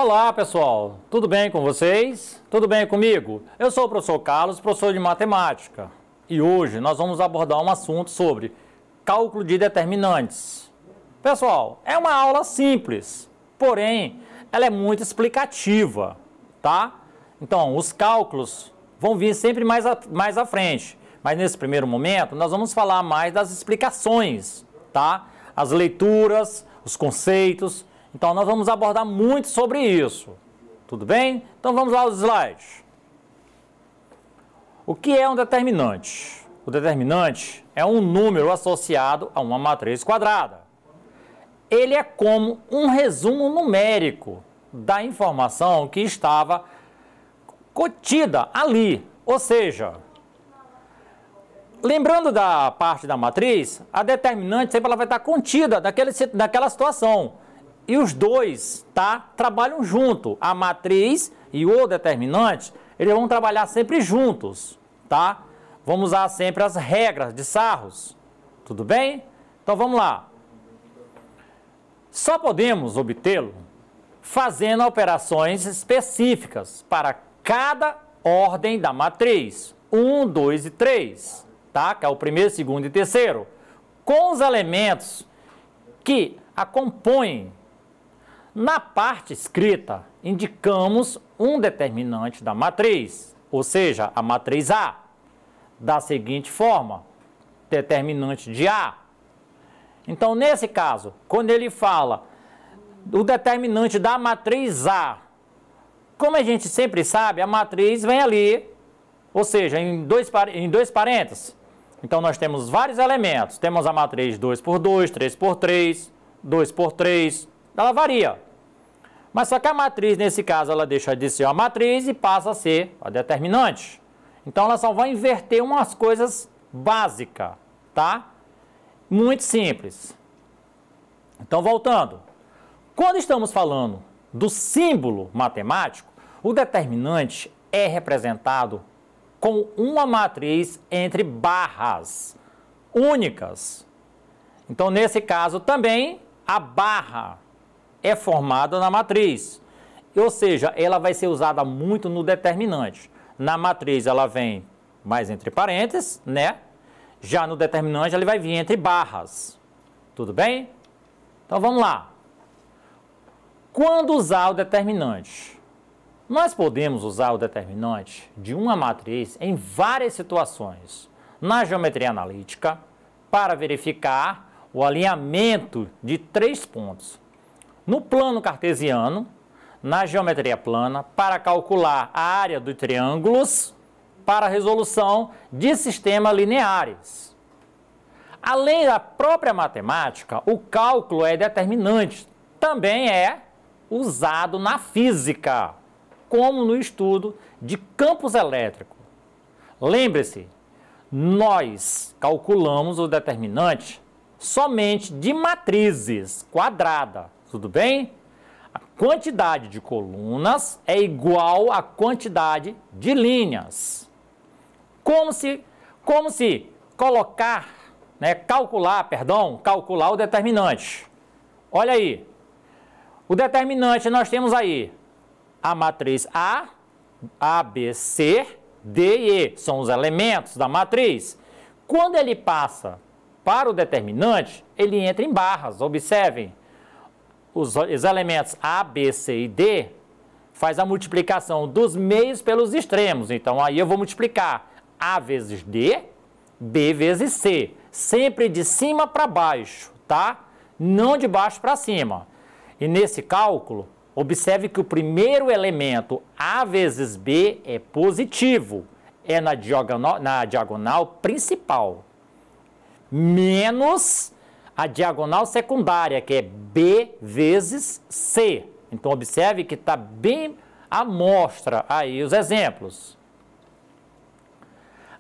Olá pessoal, tudo bem com vocês? Tudo bem comigo? Eu sou o professor Carlos, professor de matemática, e hoje nós vamos abordar um assunto sobre cálculo de determinantes. Pessoal, é uma aula simples, porém ela é muito explicativa, tá? Então, os cálculos vão vir sempre mais à frente, mas nesse primeiro momento nós vamos falar mais das explicações, tá? As leituras, os conceitos. Então, nós vamos abordar muito sobre isso. Tudo bem? Então, vamos lá aos slides. O que é um determinante? O determinante é um número associado a uma matriz quadrada. Ele é como um resumo numérico da informação que estava contida ali. Ou seja, lembrando da parte da matriz, a determinante sempre ela vai estar contida naquela situação. E os dois, tá, trabalham junto. A matriz e o determinante, eles vão trabalhar sempre juntos, tá? Vamos usar sempre as regras de Sarros. Tudo bem? Então vamos lá. Só podemos obtê-lo fazendo operações específicas para cada ordem da matriz. 1, 2 e 3, tá? Que é o primeiro, segundo e terceiro. Com os elementos que a compõem. Na parte escrita, indicamos um determinante da matriz, ou seja, a matriz A, da seguinte forma, determinante de A. Então, nesse caso, quando ele fala do determinante da matriz A, como a gente sempre sabe, a matriz vem ali, ou seja, em dois parênteses. Então, nós temos vários elementos. Temos a matriz 2 por 2, 3 por 3, 2 por 3, ela varia. Mas só que a matriz, nesse caso, ela deixa de ser a matriz e passa a ser a determinante. Então, ela só vai inverter umas coisas básicas, tá? Muito simples. Então, voltando. Quando estamos falando do símbolo matemático, o determinante é representado com uma matriz entre barras únicas. Então, nesse caso, também a barra é formada na matriz, ou seja, ela vai ser usada muito no determinante. Na matriz ela vem mais entre parênteses, né? Já no determinante ela vai vir entre barras. Tudo bem? Então vamos lá. Quando usar o determinante? Nós podemos usar o determinante de uma matriz em várias situações. Na geometria analítica, para verificar o alinhamento de 3 pontos. No plano cartesiano, na geometria plana, para calcular a área dos triângulos, para a resolução de sistemas lineares. Além da própria matemática, o cálculo é determinante. Também é usado na física, como no estudo de campos elétricos. Lembre-se, nós calculamos o determinante somente de matrizes quadradas. Tudo bem? A quantidade de colunas é igual à quantidade de linhas. Como se calcular o determinante. Olha aí. O determinante nós temos aí a matriz A, B, C, D e E. São os elementos da matriz. Quando ele passa para o determinante, ele entra em barras. Observem. Os elementos A, B, C e D faz a multiplicação dos meios pelos extremos. Então, aí eu vou multiplicar A vezes D, B vezes C. Sempre de cima para baixo, tá? Não de baixo para cima. E nesse cálculo, observe que o primeiro elemento, A vezes B, é positivo. É na diagonal principal. Menos a diagonal secundária, que é B vezes C. Então, observe que está bem à mostra aí os exemplos.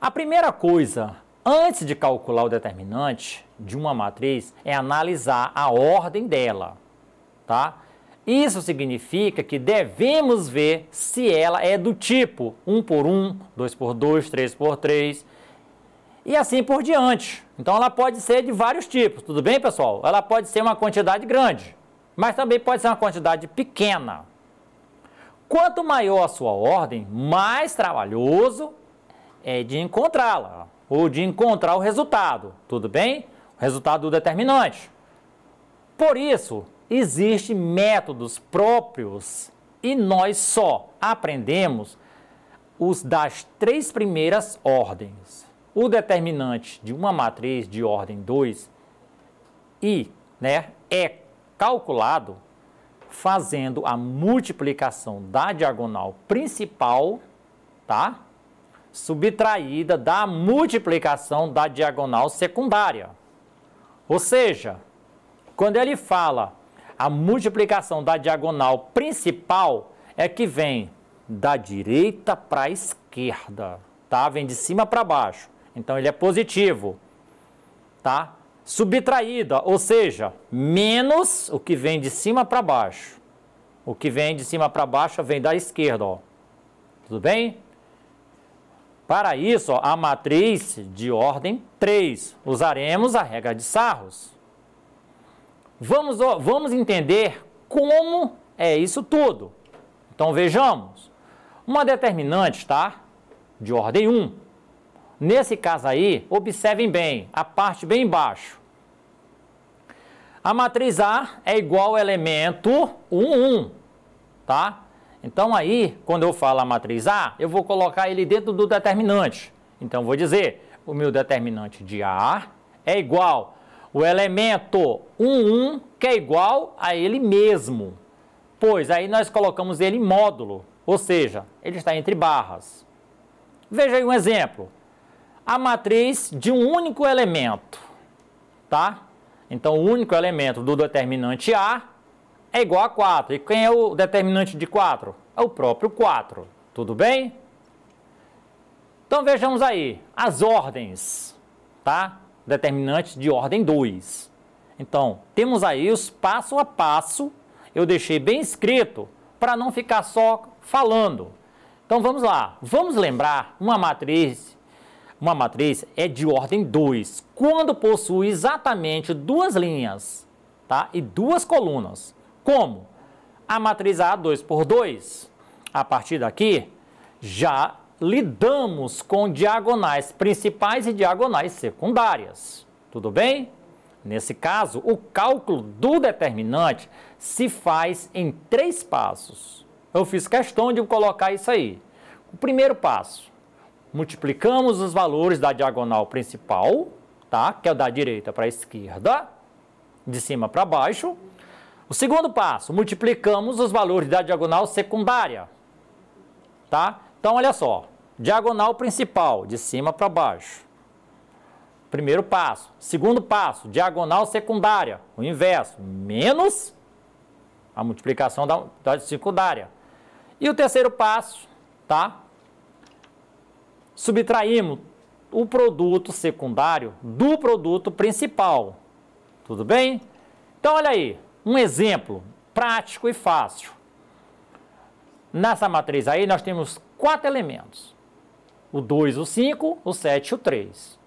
A primeira coisa, antes de calcular o determinante de uma matriz, é analisar a ordem dela, tá? Isso significa que devemos ver se ela é do tipo 1 por 1, 2 por 2, 3 por 3, e assim por diante. Então, ela pode ser de vários tipos, tudo bem, pessoal? Ela pode ser uma quantidade grande, mas também pode ser uma quantidade pequena, Quanto maior a sua ordem, mais trabalhoso é de encontrá-la, ou de encontrar o resultado, tudo bem? O resultado do determinante. Por isso, existem métodos próprios e nós só aprendemos os das 3 primeiras ordens. O determinante de uma matriz de ordem 2 é calculado fazendo a multiplicação da diagonal principal, tá? Subtraída da multiplicação da diagonal secundária. Ou seja, quando ele fala a multiplicação da diagonal principal, é que vem da direita para a esquerda, tá? Vem de cima para baixo. Então, ele é positivo, tá? Subtraída, ou seja, menos o que vem de cima para baixo. O que vem de cima para baixo vem da esquerda, ó. Tudo bem? Para isso, ó, a matriz de ordem 3, usaremos a regra de Sarros. Vamos entender como é isso tudo. Então, vejamos. Uma determinante, tá? De ordem 1. Nesse caso aí, observem bem, a parte bem embaixo. A matriz A é igual ao elemento 1, 1, tá? Então aí, quando eu falo a matriz A, eu vou colocar ele dentro do determinante. Então, vou dizer, o meu determinante de A é igual o elemento 1, 1, que é igual a ele mesmo. Pois aí nós colocamos ele em módulo, ou seja, ele está entre barras. Veja aí um exemplo. A matriz de um único elemento, tá? Então, o único elemento do determinante A é igual a 4. E quem é o determinante de 4? É o próprio 4. Tudo bem? Então, vejamos aí as ordens, tá? Determinantes de ordem 2. Então, temos aí os passo a passo. Eu deixei bem escrito para não ficar só falando. Então, vamos lá. Vamos lembrar uma matriz. Uma matriz é de ordem 2, quando possui exatamente 2 linhas, tá? E 2 colunas. Como? A matriz A 2 por 2. A partir daqui, já lidamos com diagonais principais e diagonais secundárias. Tudo bem? Nesse caso, o cálculo do determinante se faz em 3 passos. Eu fiz questão de colocar isso aí. O primeiro passo. Multiplicamos os valores da diagonal principal, tá? Que é o da direita para a esquerda, de cima para baixo. O segundo passo, multiplicamos os valores da diagonal secundária, tá? Então, olha só, diagonal principal, de cima para baixo. Primeiro passo. Segundo passo, diagonal secundária, o inverso, menos a multiplicação da secundária. E o terceiro passo, tá? Subtraímos o produto secundário do produto principal. Tudo bem? Então, olha aí, um exemplo prático e fácil. Nessa matriz aí, nós temos 4 elementos. O 2, o 5, o 7 e o 3.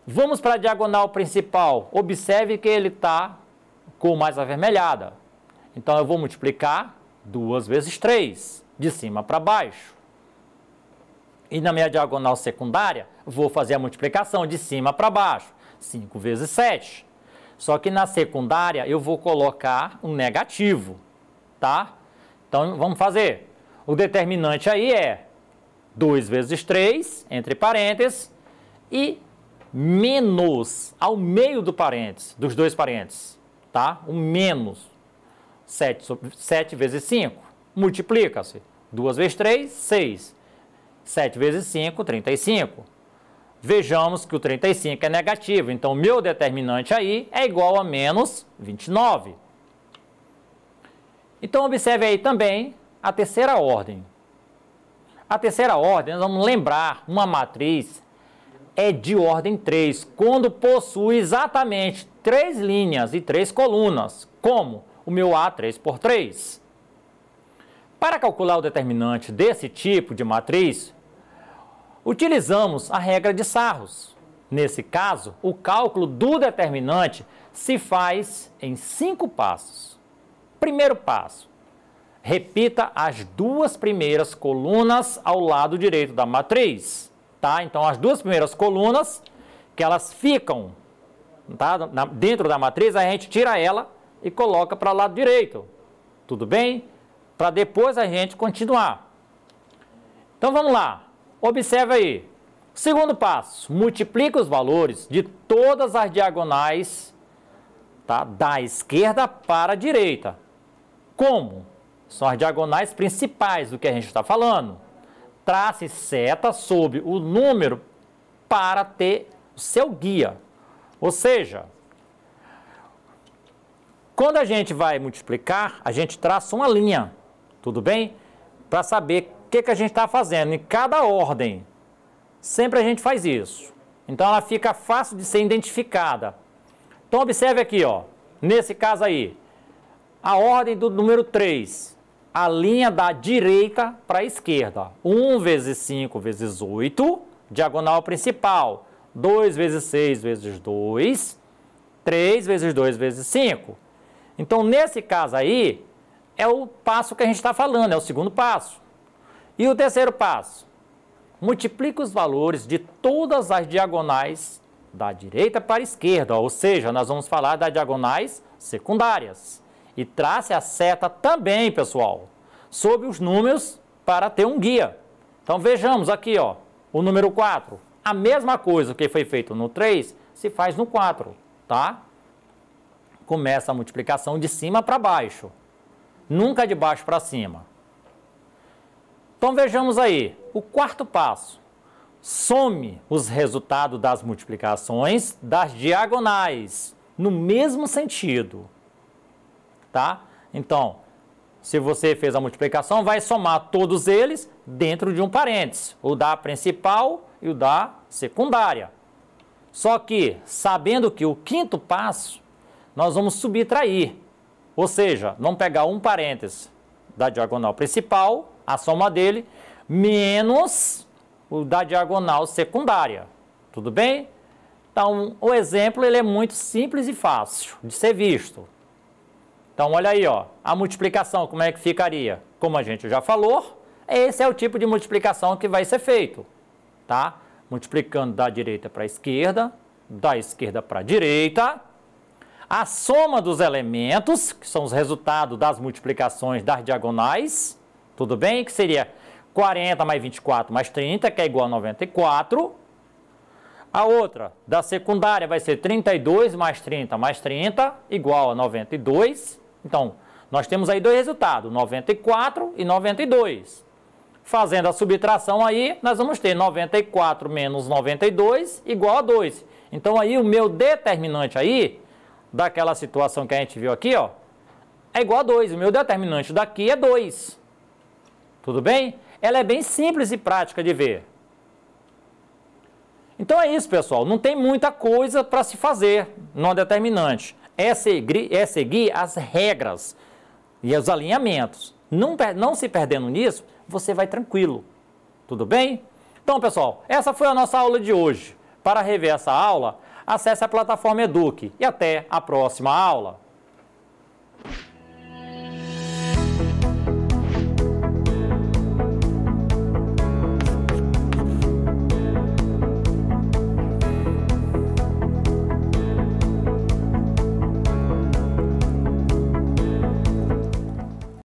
Vamos para a diagonal principal. Observe que ele está com mais avermelhada. Então, eu vou multiplicar 2 vezes 3, de cima para baixo. E na minha diagonal secundária, vou fazer a multiplicação de cima para baixo. 5 vezes 7. Só que na secundária, eu vou colocar um negativo, tá? Então, vamos fazer. O determinante aí é 2 vezes 3, entre parênteses, e menos ao meio do parênteses, dos 2 parênteses, tá? O menos 7 vezes 5, multiplica-se. 2 vezes 3, 6. 7 vezes 5, 35. Vejamos que o 35 é negativo, então o meu determinante aí é igual a menos 29. Então, observe aí também a terceira ordem. A terceira ordem, nós vamos lembrar, uma matriz é de ordem 3, quando possui exatamente 3 linhas e 3 colunas, como o meu A 3 por 3. Para calcular o determinante desse tipo de matriz, utilizamos a regra de Sarros. Nesse caso, o cálculo do determinante se faz em 5 passos. Primeiro passo, repita as duas primeiras colunas ao lado direito da matriz, tá? Então, as duas primeiras colunas, que elas ficam, tá, dentro da matriz, a gente tira ela e coloca para o lado direito, tudo bem? Para depois a gente continuar. Então, vamos lá. Observe aí. Segundo passo, multiplica os valores de todas as diagonais, tá, da esquerda para a direita. Como? São as diagonais principais do que a gente está falando. Trace seta sobre o número para ter o seu guia. Ou seja, quando a gente vai multiplicar, a gente traça uma linha, tudo bem? Para saber o que a gente está fazendo em cada ordem. Sempre a gente faz isso. Então ela fica fácil de ser identificada. Então observe aqui, ó, nesse caso aí, a ordem do número 3, a linha da direita para a esquerda. 1 vezes 5 vezes 8, diagonal principal. 2 vezes 6 vezes 2, 3 vezes 2 vezes 5. Então nesse caso aí, é o passo que a gente está falando, é o segundo passo. E o terceiro passo? Multiplica os valores de todas as diagonais da direita para a esquerda, ou seja, nós vamos falar das diagonais secundárias. E trace a seta também, pessoal, sobre os números para ter um guia. Então vejamos aqui, ó, o número 4. A mesma coisa que foi feito no 3 se faz no 4, tá? Começa a multiplicação de cima para baixo, nunca de baixo para cima. Então vejamos aí, o quarto passo. Some os resultados das multiplicações das diagonais, no mesmo sentido, tá? Então, se você fez a multiplicação, vai somar todos eles dentro de um parênteses, o da principal e o da secundária. Só que, sabendo que o quinto passo, nós vamos subtrair, ou seja, vamos pegar um parênteses da diagonal principal, a soma dele, menos o da diagonal secundária. Tudo bem? Então, o exemplo ele é muito simples e fácil de ser visto. Então, olha aí, ó, a multiplicação, como é que ficaria? Como a gente já falou, esse é o tipo de multiplicação que vai ser feito, tá? Multiplicando da direita para a esquerda, da esquerda para a direita. A soma dos elementos, que são os resultados das multiplicações das diagonais, tudo bem? Que seria 40 mais 24 mais 30, que é igual a 94. A outra, da secundária, vai ser 32 mais 30 mais 30, igual a 92. Então, nós temos aí dois resultados, 94 e 92. Fazendo a subtração aí, nós vamos ter 94 menos 92 igual a 2. Então, aí o meu determinante aí, daquela situação que a gente viu aqui, ó, é igual a 2. O meu determinante daqui é 2. Tudo bem? Ela é bem simples e prática de ver. Então é isso, pessoal. Não tem muita coisa para se fazer no determinante. É seguir as regras e os alinhamentos. Não se perdendo nisso, você vai tranquilo. Tudo bem? Então, pessoal, essa foi a nossa aula de hoje. Para rever essa aula, acesse a plataforma Eduque e até a próxima aula.